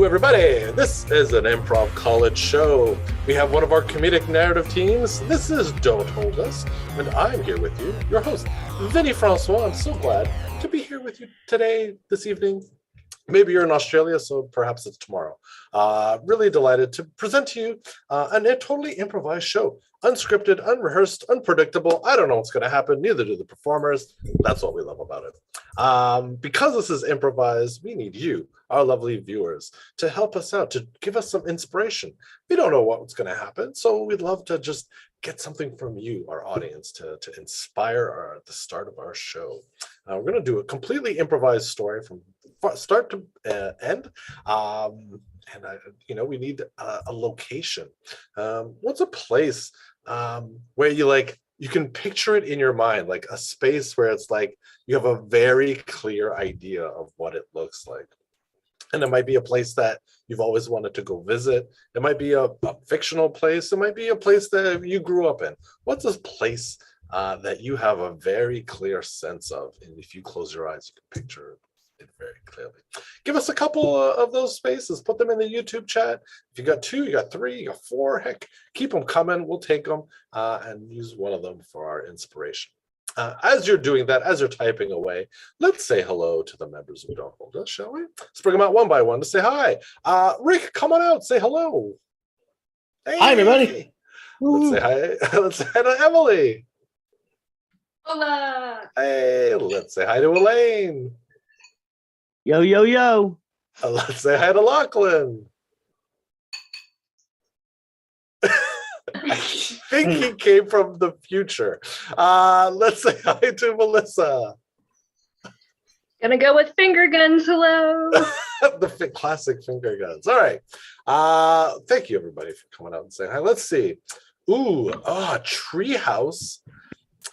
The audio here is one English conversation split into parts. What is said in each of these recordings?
everybody. This is an improv college show. We have one of our comedic narrative teams. This is Don't Hold Us, and I'm here with you, your host, Vinny Francois. I'm so glad to be here with you today, this evening. Maybe you're in Australia, so perhaps it's tomorrow. Really delighted to present to you a totally improvised show. Unscripted, unrehearsed, unpredictable. I don't know what's going to happen. Neither do the performers. That's what we love about it. Because this is improvised, we need you, our lovely viewers, to help us out, to give us some inspiration. We don't know what's going to happen, so we'd love to just get something from you, our audience, to inspire the start of our show. We're going to do a completely improvised story from start to end. We need a location. What's a place where you can picture it in your mind, like a space where it's like you have a very clear idea of what it looks like. And it might be a place that you've always wanted to go visit. It might be a fictional place. It might be a place that you grew up in. What's a place that you have a very clear sense of? And if you close your eyes, you can picture it very clearly. Give us a couple of those spaces. Put them in the YouTube chat. If you got 2, you got 3, you got 4, heck, keep them coming. We'll take them and use one of them for our inspiration. As you're doing that, as you're typing away, let's say hello to the members who Don't Hold Us, shall we? Let's bring them out one by one to say hi. Rick, come on out, say hello. Hey. Hi, everybody. Let's say hi. Let's say hi to Emily. Hola. Hey, let's say hi to Elaine. Yo, yo, yo. Let's say hi to Lachlan. I think he came from the future. Let's say hi to Melissa. Gonna go with finger guns. Hello. The classic finger guns. All right. Thank you, everybody, for coming out and saying hi. Let's see. A tree house.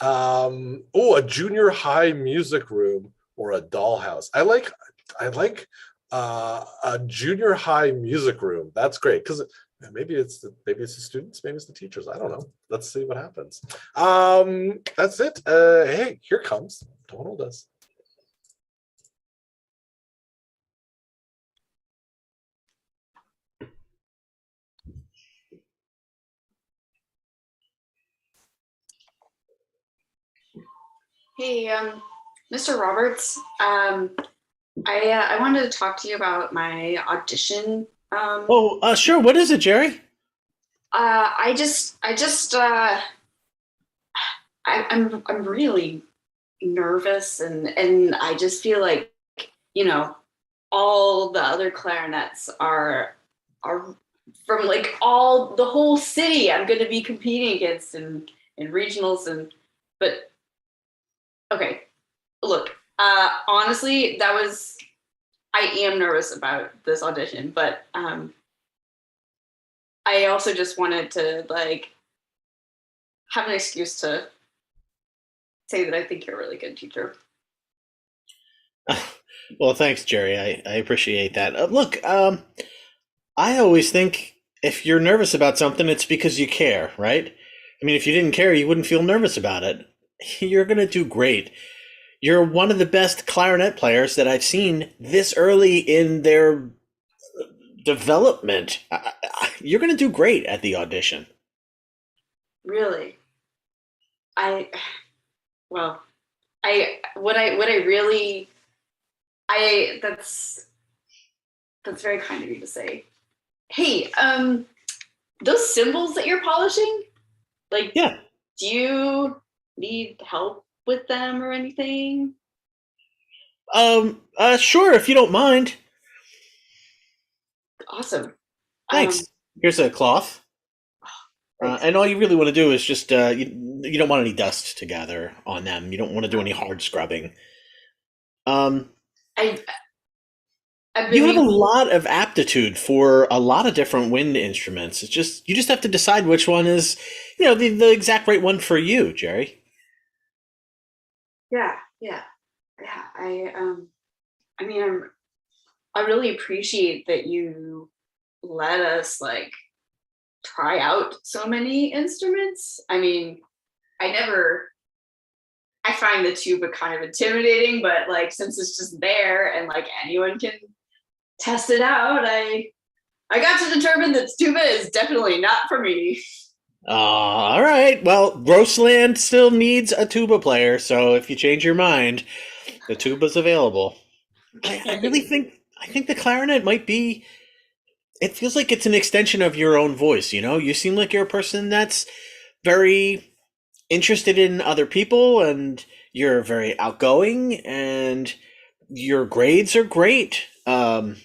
A junior high music room or a dollhouse. I like a junior high music room. That's great because maybe it's the students, maybe it's the teachers. I don't know. Let's see what happens. That's it. Hey, here comes Don't Hold Us. Hey, Mr. Roberts. I wanted to talk to you about my audition. Sure. What is it, Jerry? I'm really nervous, and I just feel like, all the other clarinets are from like the whole city I'm going to be competing against in regionals, but okay, look, honestly, I am nervous about this audition, but I also just wanted to have an excuse to say that I think you're a really good teacher. Well, thanks, Jerry. I appreciate that. Look, I always think if you're nervous about something, it's because you care, right? I mean, if you didn't care, you wouldn't feel nervous about it. You're going to do great. You're one of the best clarinet players that I've seen this early in their development. You're going to do great at the audition. Really? That's very kind of you to say. Hey, those cymbals that you're polishing, yeah. Do you need help with them or anything? Sure, if you don't mind. Awesome. Thanks. Here's a cloth. And all you really want to do is just, you don't want any dust to gather on them. You don't want to do any hard scrubbing. You have a lot of aptitude for a lot of different wind instruments. It's just, you just have to decide which one is, the exact right one for you, Jerry. Yeah. I really appreciate that you let us try out so many instruments. I mean, I find the tuba kind of intimidating, but since it's just there and anyone can test it out. I got to determine that tuba is definitely not for me. All right. Well, Grossland still needs a tuba player, so if you change your mind, the tuba's available. I really think the clarinet might be. It feels like it's an extension of your own voice. You know, you seem like you're a person that's very interested in other people, and you're very outgoing, and your grades are great. I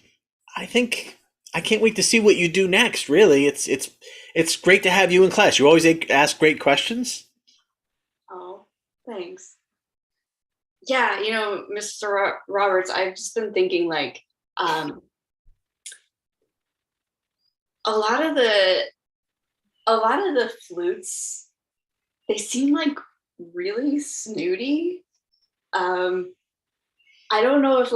think I can't wait to see what you do next. Really, it's great to have you in class. You always ask great questions. Oh, thanks. Yeah, Mr. Roberts, I've just been thinking like a lot of the flutes, they seem like really snooty. I don't know if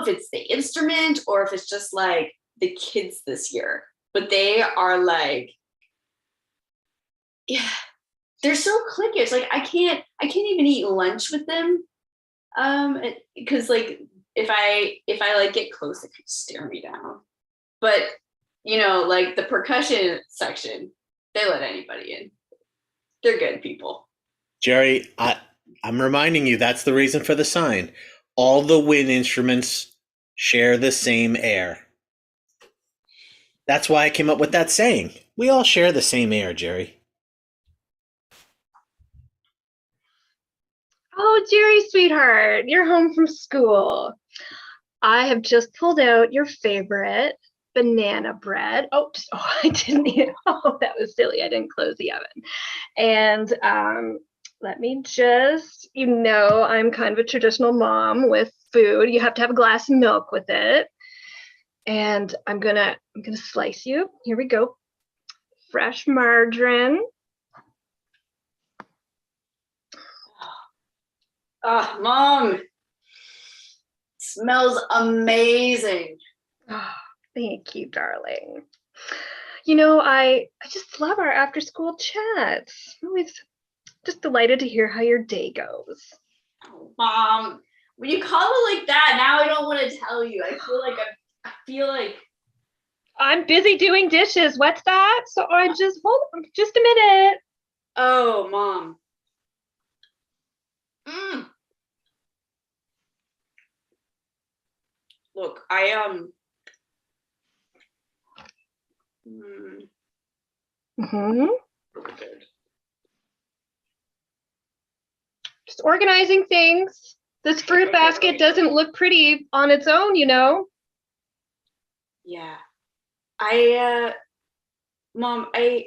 it's the instrument or if it's just like the kids this year, but they are like, yeah, they're so cliquish. Like I can't even eat lunch with them. Because like if I like get close, they kind of stare me down. But like the percussion section, they let anybody in. They're good people. Jerry, I'm reminding you that's the reason for the sign. All the wind instruments share the same air. That's why I came up with that saying. We all share the same air, Jerry. Oh, Jerry, sweetheart, you're home from school. I have just pulled out your favorite banana bread. Oops, I didn't eat it. Oh, that was silly. I didn't close the oven. And let me just, I'm kind of a traditional mom with food. You have to have a glass of milk with it. And I'm gonna slice you. Here we go. Fresh margarine. Oh, Mom, smells amazing. Oh, thank you, darling. I just love our after school chats. I'm always just delighted to hear how your day goes. Oh, Mom, when you call it like that, now I don't want to tell you. I feel like I'm busy doing dishes. What's that? So I hold on just a minute. Oh, Mom. Look, Just organizing things. This fruit basket doesn't look pretty on its own, Yeah. Mom, I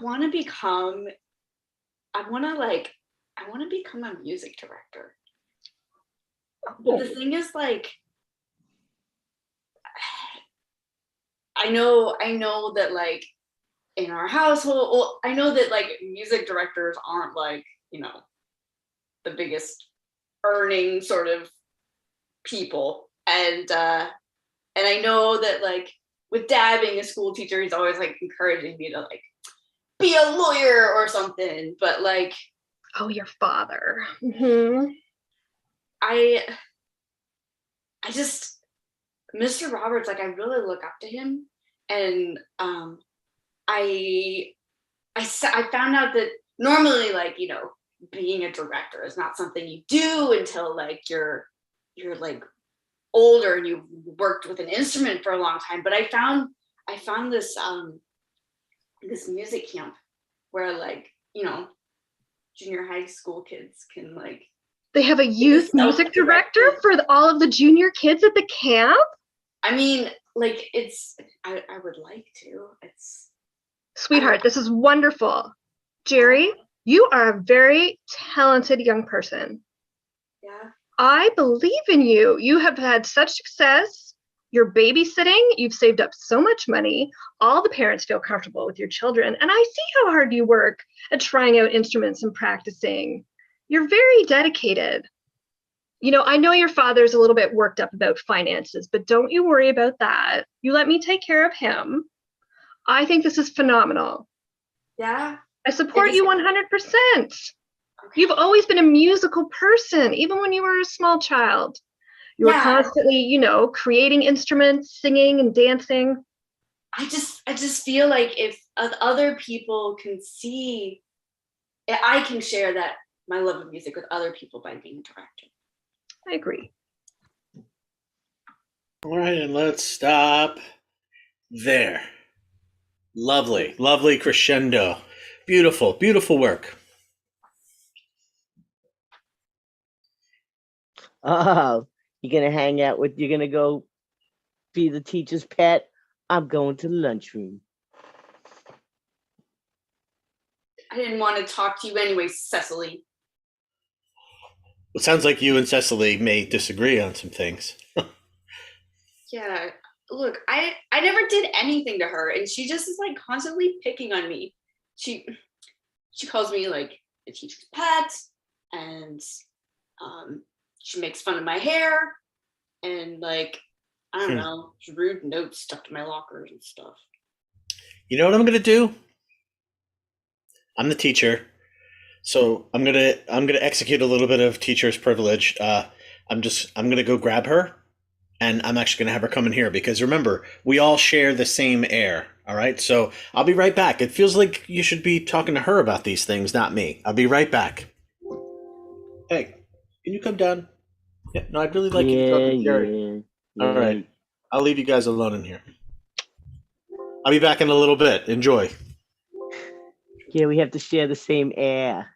want to become a music director. But the thing is, like, I know that, like, in our household, well, I know that, like, music directors aren't, like, the biggest earning sort of people. And I know that, like, with Dad being a school teacher, he's always, like, encouraging me to, like, be a lawyer or something. But, like... Oh, your father. I just, Mr. Roberts, like, I really look up to him. And I found out that normally, like, being a director is not something you do until, like, you're like older and you've worked with an instrument for a long time. But I found this this music camp where, like, junior high school kids can, like, they have a youth music director for all of the junior kids at the camp. I mean, like, I would like to. Sweetheart, this is wonderful. Jerry, you are a very talented young person. Yeah. I believe in you. You have had such success. You're babysitting. You've saved up so much money. All the parents feel comfortable with your children. And I see how hard you work at trying out instruments and practicing. You're very dedicated. I know your father's a little bit worked up about finances, but don't you worry about that. You let me take care of him. I think this is phenomenal. Yeah. I support you 100%. You've always been a musical person, even when you were a small child. You were Yeah. constantly, creating instruments, singing and dancing. I just feel like if other people can see, I can share that my love of music with other people by being a director. I agree. All right, and let's stop there. Lovely, lovely crescendo. Beautiful, beautiful work. Oh, you're gonna go be the teacher's pet? I'm going to the lunchroom. I didn't want to talk to you anyway, Cecily. It sounds like you and Cecily may disagree on some things. Yeah, look, I never did anything to her, and she just is like constantly picking on me. She calls me like the teacher's pet, and she makes fun of my hair, and like I don't know, rude notes stuck to my lockers and stuff. You know what I'm gonna do? I'm the teacher, so I'm gonna execute a little bit of teacher's privilege. I'm gonna go grab her, and I'm actually gonna have her come in here because remember, we all share the same air. All right, so I'll be right back. It feels like you should be talking to her about these things, not me. I'll be right back. Hey, can you come down? Yeah, no, I'd really like you to talk to Jerry. All right, I'll leave you guys alone in here. I'll be back in a little bit. Enjoy. Yeah, we have to share the same air.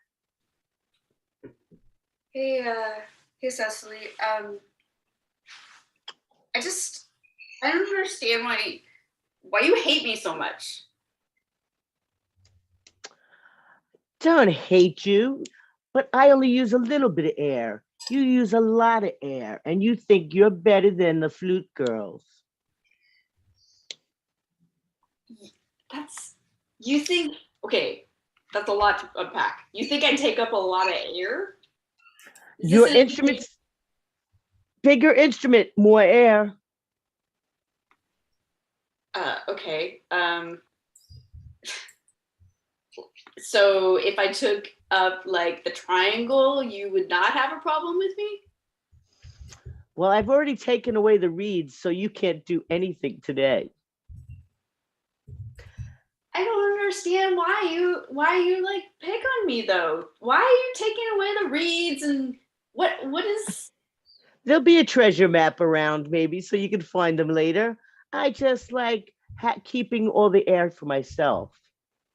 Hey Cecily. I don't understand why you hate me so much. Don't hate you, but I only use a little bit of air. You use a lot of air, and you think you're better than the flute girls. You think, okay, that's a lot to unpack. You think I take up a lot of air? Your instrument's bigger instrument, more air. Okay. So if I took up like the triangle, you would not have a problem with me? Well, I've already taken away the reeds, so you can't do anything today. I don't understand why you like pick on me though. Why are you taking away the reeds and what is? There'll be a treasure map around maybe so you can find them later. I just like keeping all the air for myself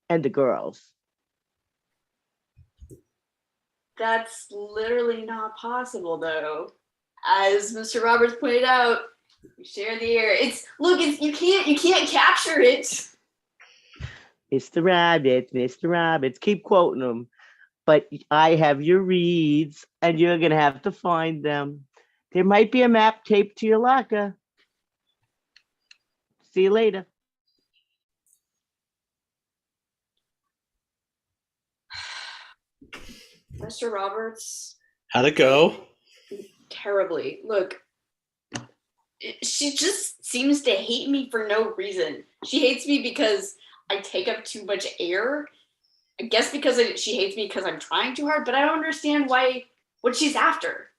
and the girls. That's literally not possible though. As Mr. Roberts pointed out, we share the air. You can't capture it. Mr. Rabbit, keep quoting them. But I have your reeds and you're going to have to find them. There might be a map taped to your locker. See you later. Mr. Roberts. How'd it go? Terribly. Look, she just seems to hate me for no reason. She hates me because I take up too much air. I guess because she hates me because I'm trying too hard, but I don't understand what she's after.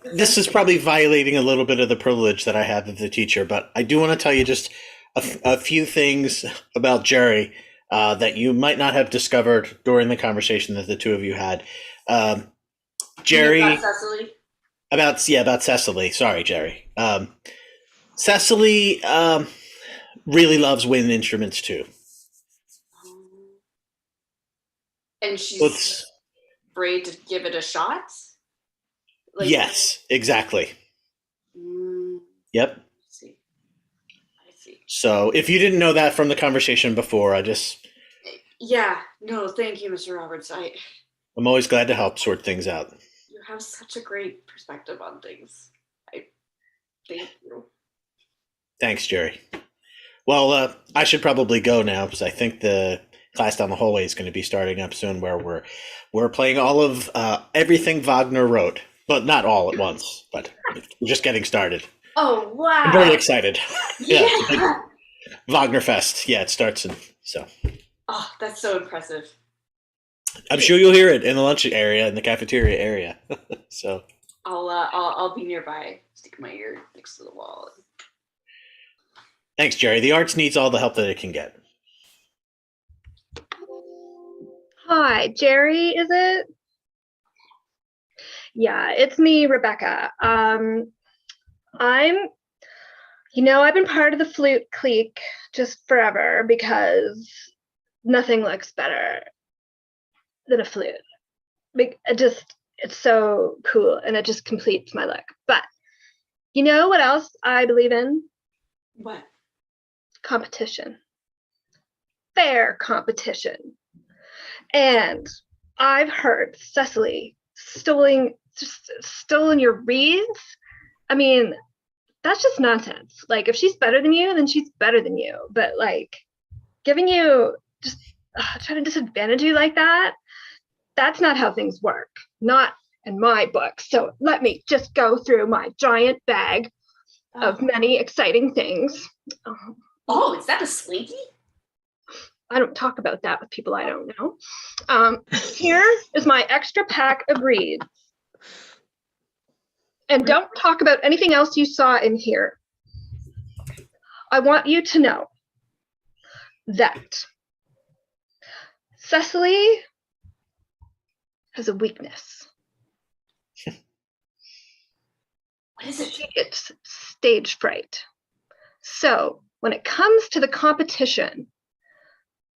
This is probably violating a little bit of the privilege that I have of the teacher, but I do want to tell you just a few things about Jerry that you might not have discovered during the conversation that the two of you had. Jerry, about Cecily. About Cecily. Sorry, Jerry. Cecily really loves wind instruments too. And she's afraid to give it a shot? Yes, exactly. Yep. I see. So if you didn't know that from the conversation before, Yeah, no, thank you, Mr. Roberts. I'm always glad to help sort things out. You have such a great perspective on things. Thank you. Thanks, Jerry. Well, I should probably go now because I think the class down the hallway is going to be starting up soon where we're playing all of everything Wagner wrote. But not all at once, but we're just getting started. Oh, wow. I'm very excited. Yeah. Wagner Fest. Yeah, it starts so. Oh, that's so impressive. I'm sure you'll hear it in the lunch area, in the cafeteria area. So I'll be nearby, stick my ear next to the wall. thanks, Jerry. The arts needs all the help that it can get. Hi, Jerry, is it? Yeah, it's me, Rebecca. I've been part of the flute clique just forever because nothing looks better than a flute. It's so cool and it just completes my look. But you know what else I believe in? What? Competition. Fair competition. And I've heard Cecily stolen your reeds. I mean, that's just nonsense. Like, if she's better than you, then she's better than you. But like, giving you just trying to disadvantage you like that, that's not how things work. Not in my book. So let me just go through my giant bag of many exciting things. Oh, is that a slinky? I don't talk about that with people I don't know. Here is my extra pack of reeds. And don't talk about anything else you saw in here. I want you to know that Cecily has a weakness. What is it? It's stage fright. So when it comes to the competition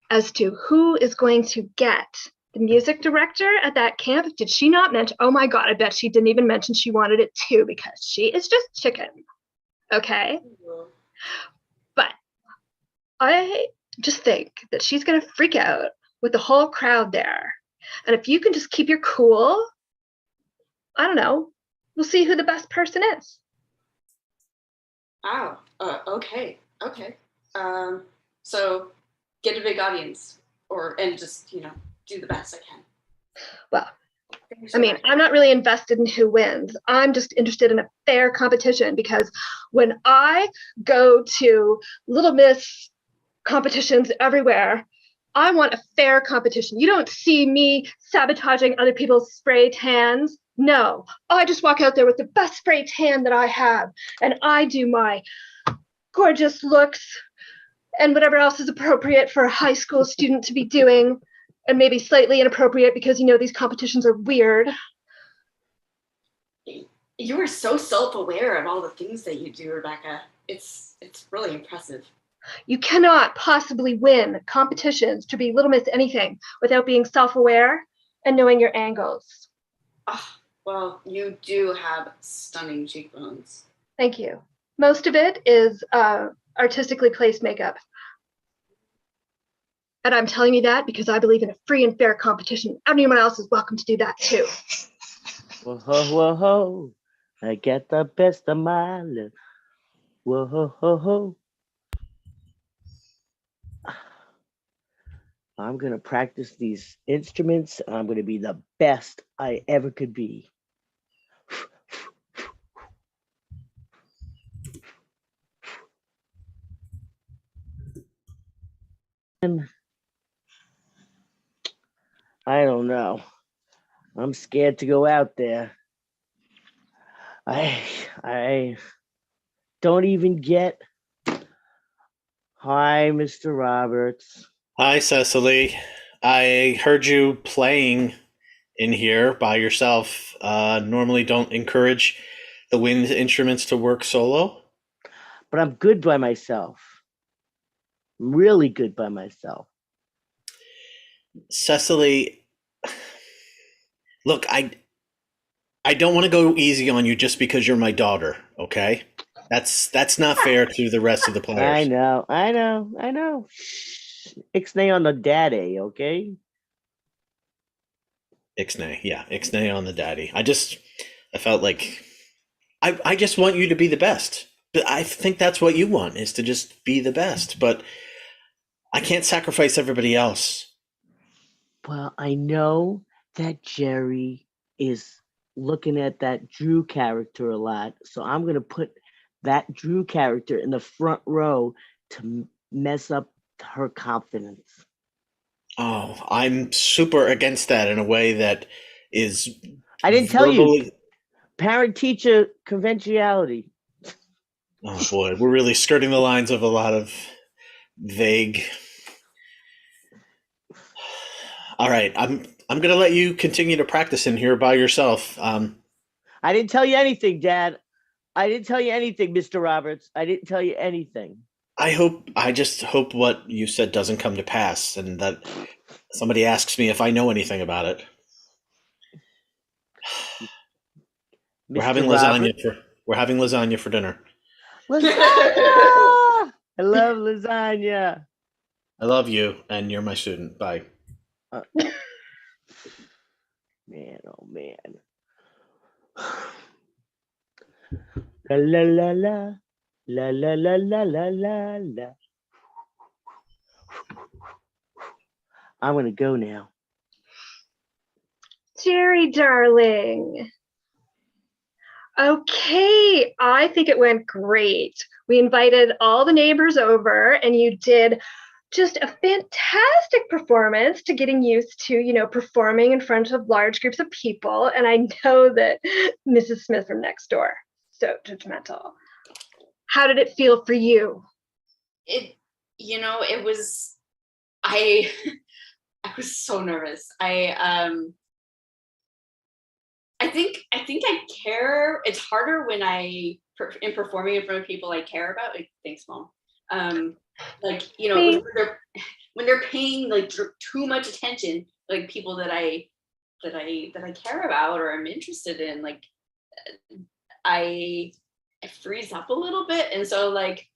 as to who is going to get the music director at that camp, did she not mention? Oh my God, I bet she didn't even mention she wanted it too, because she is just chicken. Okay? But I just think that she's going to freak out with the whole crowd there. And if you can just keep your cool, I don't know, we'll see who the best person is. Oh, okay. So get a big audience and just, do the best I can. Well, I mean, I'm not really invested in who wins. I'm just interested in a fair competition, because when I go to Little Miss competitions everywhere, I want a fair competition. You don't see me sabotaging other people's spray tans. No, I just walk out there with the best spray tan that I have, and I do my gorgeous looks and whatever else is appropriate for a high school student to be doing, and maybe slightly inappropriate because, these competitions are weird. You are so self-aware of all the things that you do, Rebecca. It's really impressive. You cannot possibly win competitions to be Little Miss anything without being self-aware and knowing your angles. Oh, well, you do have stunning cheekbones. Thank you. Most of it is artistically placed makeup. And I'm telling you that because I believe in a free and fair competition. Anyone else is welcome to do that too. Whoa, whoa, whoa. I get the best of my love. Whoa, ho, ho, ho. I'm going to practice these instruments. And I'm going to be the best I ever could be. I don't know. I'm scared to go out there. I don't even get. Hi, Mr. Roberts. Hi, Cecily. I heard you playing in here by yourself. Normally don't encourage the wind instruments to work solo. But I'm good by myself. I'm really good by myself. Cecily, look, I don't want to go easy on you just because you're my daughter, okay? That's not fair to the rest of the players. I know. Shh. Ixnay on the daddy, okay? Ixnay, yeah, Ixnay on the daddy. I felt like I just want you to be the best. I think that's what you want, is to just be the best. But I can't sacrifice everybody else. Well, I know that Jerry is looking at that Drew character a lot, so I'm going to put that Drew character in the front row to mess up her confidence. Oh, I'm super against that in a way that is I didn't tell you. verbally. Parent-teacher conventionality. Oh boy, we're really skirting the lines of a lot of vague. All right, I'm gonna let you continue to practice in here by yourself. I didn't tell you anything, Dad. I didn't tell you anything, Mr. Roberts. I didn't tell you anything. I just hope what you said doesn't come to pass, and that somebody asks me if I know anything about it. Mr. Roberts. We're having lasagna for dinner. Lasagna! I love lasagna. I love you, and you're my student. Bye. Man, oh man. La la la la. La la la la la la la. I'm gonna go now. Jerry, darling. Okay, I think it went great. We invited all the neighbors over, and you did just a fantastic performance to getting used to, performing in front of large groups of people. And I know that Mrs. Smith from next door, so judgmental. How did it feel for you? It was, I was so nervous. I think I care. It's harder when in performing in front of people I care about. Like, thanks, Mom. When they're paying like too much attention, like people that I care about or I'm interested in, like I freeze up a little bit, and so like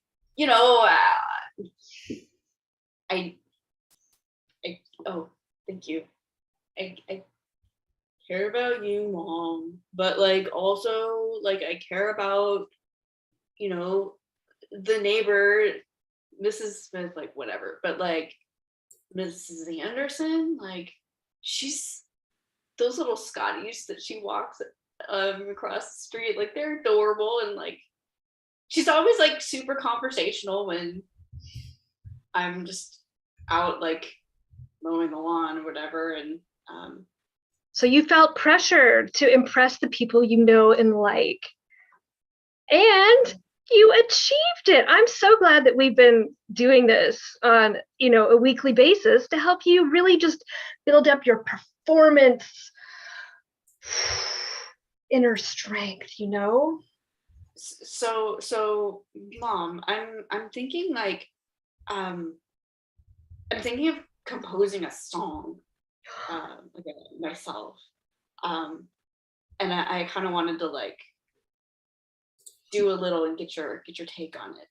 oh, thank you. I care about you, Mom, but like also like I care about the neighbor, Mrs. Smith, like whatever, but like Mrs. Anderson, like she's those little Scotties that she walks across the street, like they're adorable, and like she's always like super conversational when I'm just out like mowing the lawn or whatever, and so you felt pressured to impress the people you know and like, and you achieved it. I'm so glad that we've been doing this on, a weekly basis to help you really just build up your performance inner strength, So Mom, I'm thinking like I'm thinking of composing a song myself, and I kind of wanted to like do a little and get your take on it.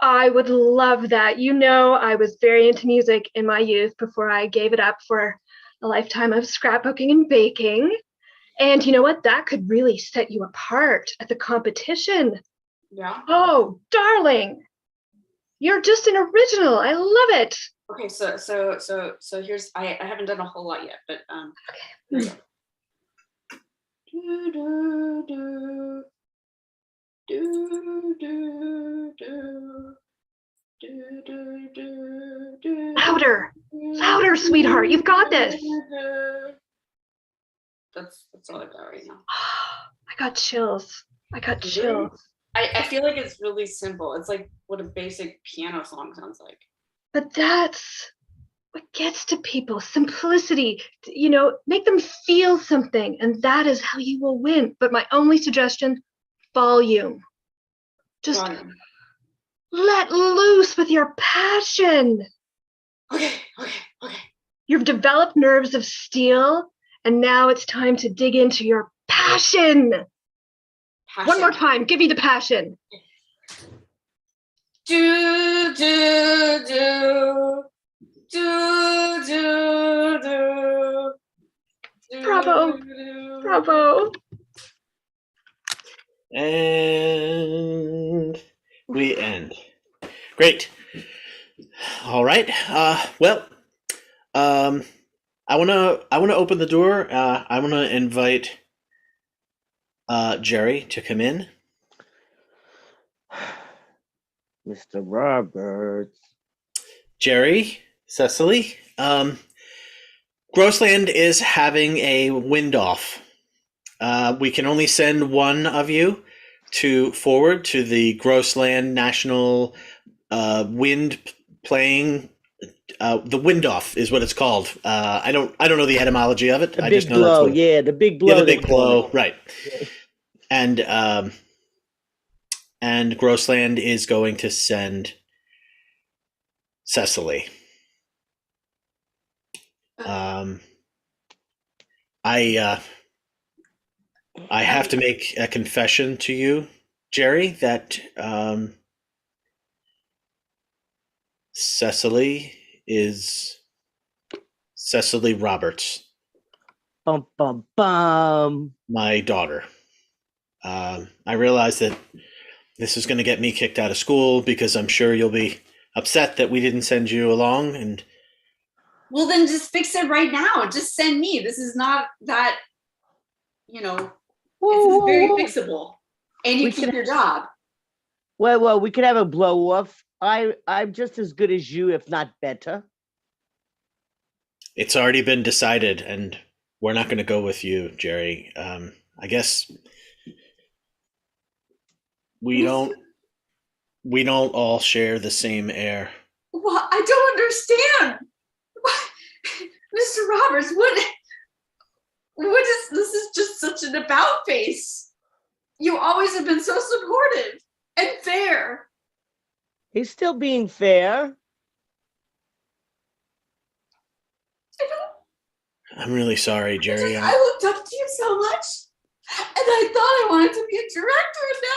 I would love that. I was very into music in my youth before I gave it up for a lifetime of scrapbooking and baking. And you know what? That could really set you apart at the competition. Yeah. Oh, darling, you're just an original. I love it. Okay, so here's I haven't done a whole lot yet, but here we go. Do, do, do. Do, do, do. Do, do, do, do. Louder, sweetheart. You've got this. That's all I've got right now. I got chills. I feel like it's really simple. It's like what a basic piano song sounds like. But that's what gets to people. Simplicity, make them feel something, and that is how you will win. But my only suggestion, volume. Just let loose with your passion. Okay. You've developed nerves of steel, and now it's time to dig into your passion. One more time, give me the passion. Do, do, do. Do, do, do. Bravo. And we end. Great. All right. I wanna open the door. I wanna invite Jerry to come in. Mr. Roberts. Jerry, Cecily, Grossland is having a wind off. We can only send one of you forward to the Grossland National Wind Playing. The wind off is what it's called. I don't know the etymology of it. The I big just know that's blow. what Yeah, the big yeah, blow. the they big call blow, it. right? And Grossland is going to send Cecily. I have to make a confession to you, Jerry, that Cecily is Cecily Roberts, Bum bum bum. my daughter. I realize that this is going to get me kicked out of school because I'm sure you'll be upset that we didn't send you along. And Well, then just fix it right now. Just send me. This is not that, this is very fixable. And you We keep can- your job. Well, we could have a blow off. I'm just as good as you, if not better. it's already been decided, and we're not going to go with you, Jerry. I guess we don't all share the same air. Well, I don't understand. Mr. Roberts, what is this? Is just such an about face. You always have been so supportive and fair. He's still being fair. I'm really sorry, Jerry. I looked up to you so much, and I thought I wanted to be a director, and now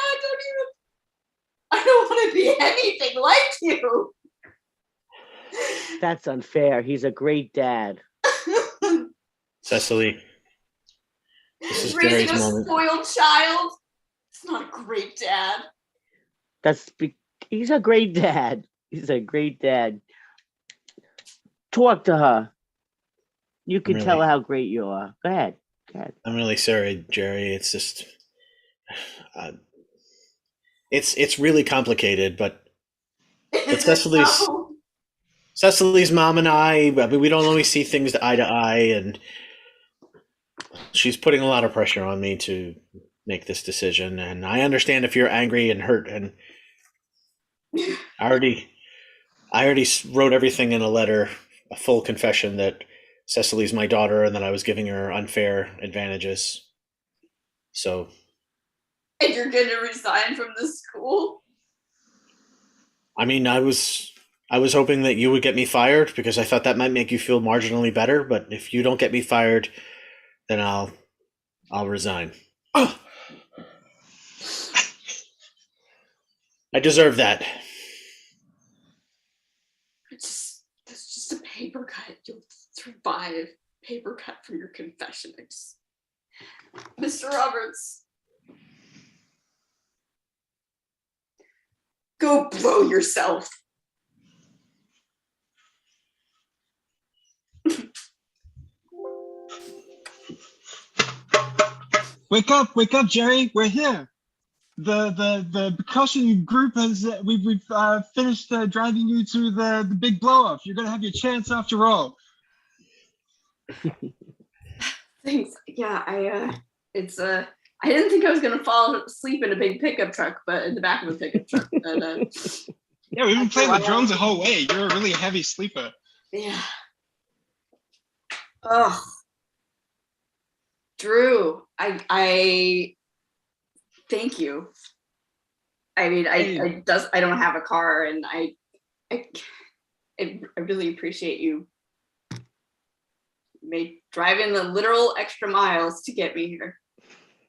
I don't want to be anything like you. That's unfair. He's a great dad. Cecily, this is Raising Jerry's a moment. spoiled child. It's not a great dad. He's a great dad. He's a great dad. Talk to her. You can tell her how great you are. Go ahead. I'm really sorry, Jerry. It's just, it's really complicated. But Cecily's mom and I mean, we don't always see things eye to eye, and she's putting a lot of pressure on me to make this decision. And I understand if you're angry and hurt. And I already wrote everything in a letter, a full confession that Cecily's my daughter and that I was giving her unfair advantages. So. And you're going to resign from the school? I mean, I was hoping that you would get me fired because I thought that might make you feel marginally better. But if you don't get me fired, then I'll resign. Oh. I deserve that. That's just a paper cut. You'll survive. Paper cut from your confession. Mr. Roberts, go blow yourself. Wake up, Jerry. We're here. The percussion group has we've finished driving you to the big blow off. You're gonna have your chance after all. Thanks. Yeah, I didn't think I was gonna fall asleep in a big pickup truck, but in the back of a pickup truck. But, Yeah, we've been playing the drums the whole way. You're a really heavy sleeper. yeah. Oh, Drew, I thank you. I mean, I don't have a car, and I really appreciate you driving the literal extra miles to get me here.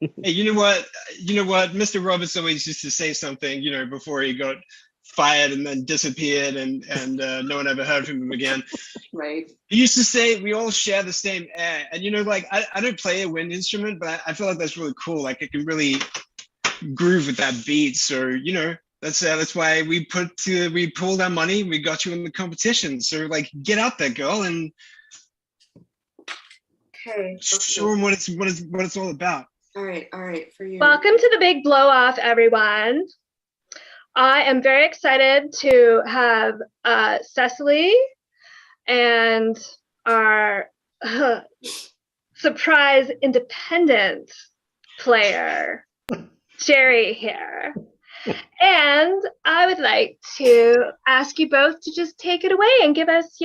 Hey, you know what? Mr. Roberts always used to say something, before he got fired and then disappeared and no one ever heard from him again. Right. He used to say we all share the same air. And I don't play a wind instrument, but I feel like that's really cool. Like it can really groove with that beat. So, that's why we pulled our money, we got you in the competition. So get out there, girl, and Okay. show them what it's all about. All right, for you. Welcome to the big blow off, everyone. I am very excited to have Cecily and our surprise independent player, Jerry here. And I would like to ask you both to just take it away and give us,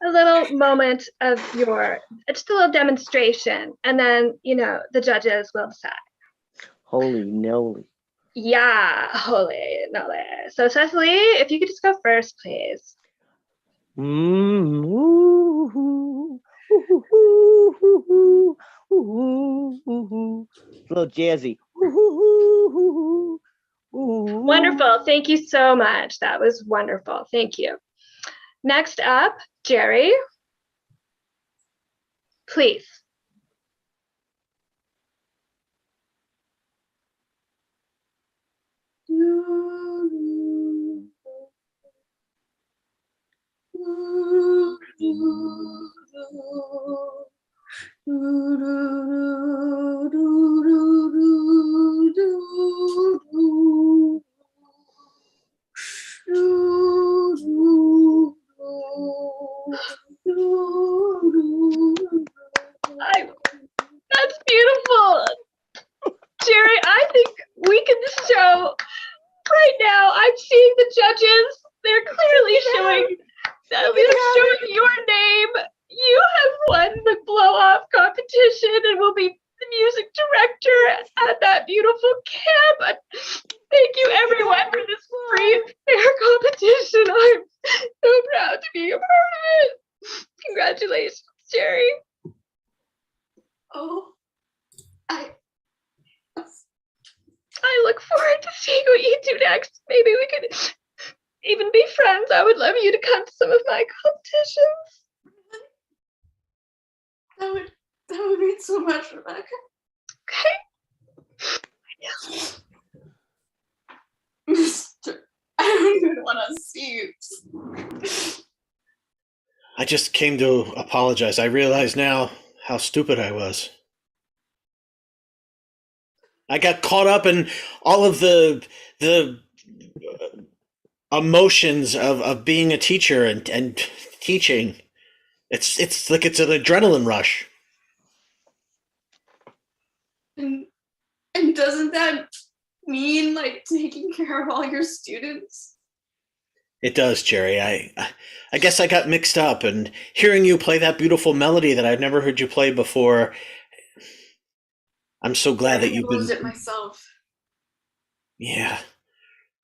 a little moment of just a little demonstration. And then, the judges will decide. Holy noly. Yeah, holy noly. So Cecily, if you could just go first, please. Mm, ooh, ooh, ooh, ooh, ooh, ooh, ooh, ooh. It's a little jazzy. Ooh, ooh, ooh, ooh, ooh. Wonderful. Thank you so much. That was wonderful. Thank you. Next up, Jerry. Please. That's beautiful. Jerry, I think we can show right now. I'm seeing the judges. They're clearly showing your name. You have won the blow off competition and will be the music director at that beautiful camp. Thank you everyone for this free and fair competition. I'm so proud to be a part of it. Congratulations, Jerry. Oh, I look forward to seeing what you do next. Maybe we could even be friends. I would love you to come to some of my competitions. that would mean so much, Rebecca. Okay. Mister, I don't even want to see you. I just came to apologize. I realize now how stupid I was. I got caught up in all of the emotions of being a teacher and teaching. It's like it's an adrenaline rush. And doesn't that mean like taking care of all your students? It does, Jerry. I guess I got mixed up, and hearing you play that beautiful melody that I've never heard you play before, I'm so glad that you've been. it myself. Yeah,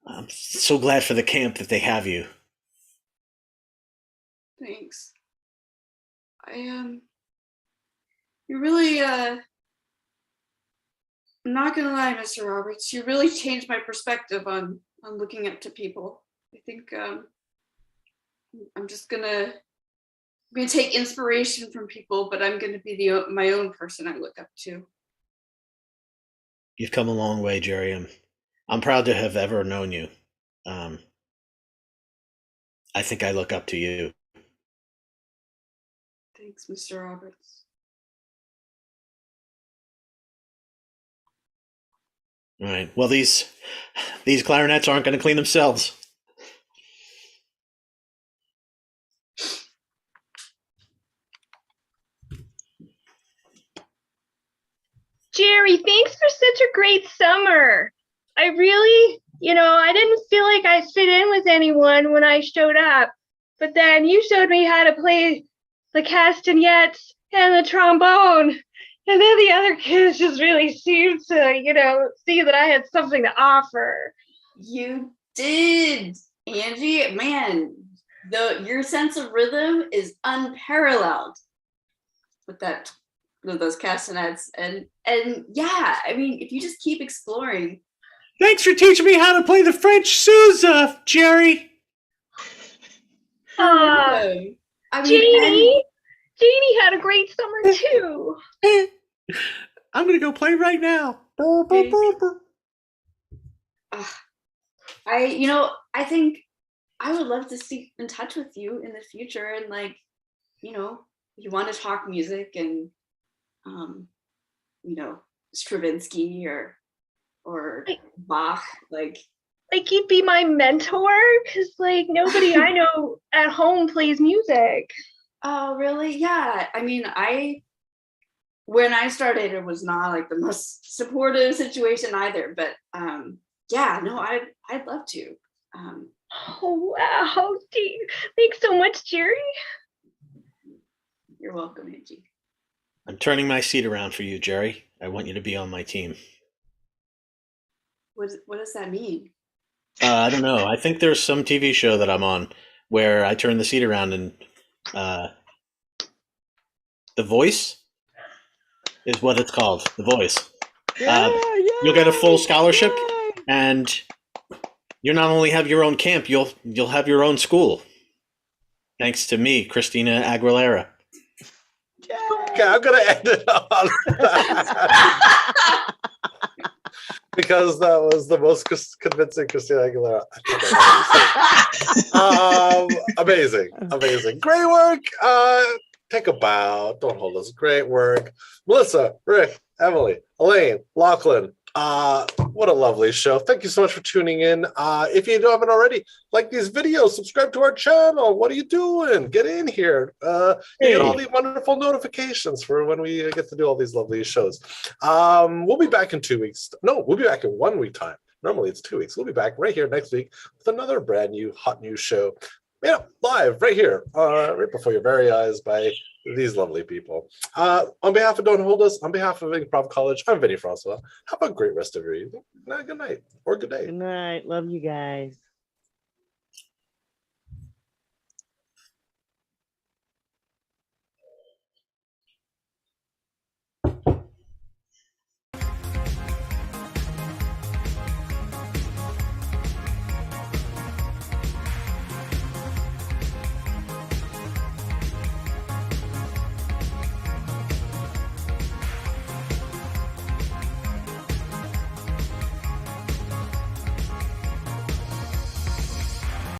I'm so glad for the camp that they have you. Thanks. You really I'm not gonna lie, Mr. Roberts, you really changed my perspective on looking up to people. I think I'm just gonna take inspiration from people, but I'm gonna be my own person I look up to. You've come a long way, Jerry. I'm proud to have ever known you. I think I look up to you. Thanks, Mr. Roberts. All right. Well, these clarinets aren't going to clean themselves. Jerry, thanks for such a great summer. I really, I didn't feel like I fit in with anyone when I showed up. But then you showed me how to play the castanets and the trombone. And then the other kids just really seemed to, see that I had something to offer. You did, Angie. Man, your sense of rhythm is unparalleled with those castanets. And yeah, I mean, if you just keep exploring. Thanks for teaching me how to play the French Sousa, Jerry. Janie had a great summer too. I'm gonna go play right now. I think I would love to stay in touch with you in the future, and if you want to talk music and Stravinsky or Bach, Like you'd be my mentor? Because like nobody I know at home plays music. Oh, really? Yeah. I mean, when I started, it was not like the most supportive situation either. But yeah, no, I'd love to. Oh wow. Thanks so much, Jerry. You're welcome, Angie. I'm turning my seat around for you, Jerry. I want you to be on my team. What does that mean? I don't know. I think there's some TV show that I'm on where I turn the seat around and The Voice is what it's called. The Voice. You'll get a full scholarship, and you not only have your own camp, you'll have your own school. Thanks to me, Christina Aguilera. Okay, I'm gonna end it on that. Because that was the most convincing Christina Aguilera I think I've ever seen. Amazing. Great work. Take a bow. Don't hold us. Great work. Melissa, Rick, Emily, Elaine, Lachlan. What a lovely show. Thank you so much for tuning in. If you haven't already, like these videos, subscribe to our channel. What are you doing? Get in here. You get all the wonderful notifications for when we get to do all these lovely shows. We'll be back in 2 weeks. No, we'll be back in 1 week time. Normally it's 2 weeks. We'll be back right here next week with another brand new hot new show. Yeah, live right here, right before your very eyes by these lovely people. On behalf of Don't Hold Us, on behalf of Improv College, I'm Vinny Francois. Have a great rest of your evening. Good night or good day. Good night. Love you guys.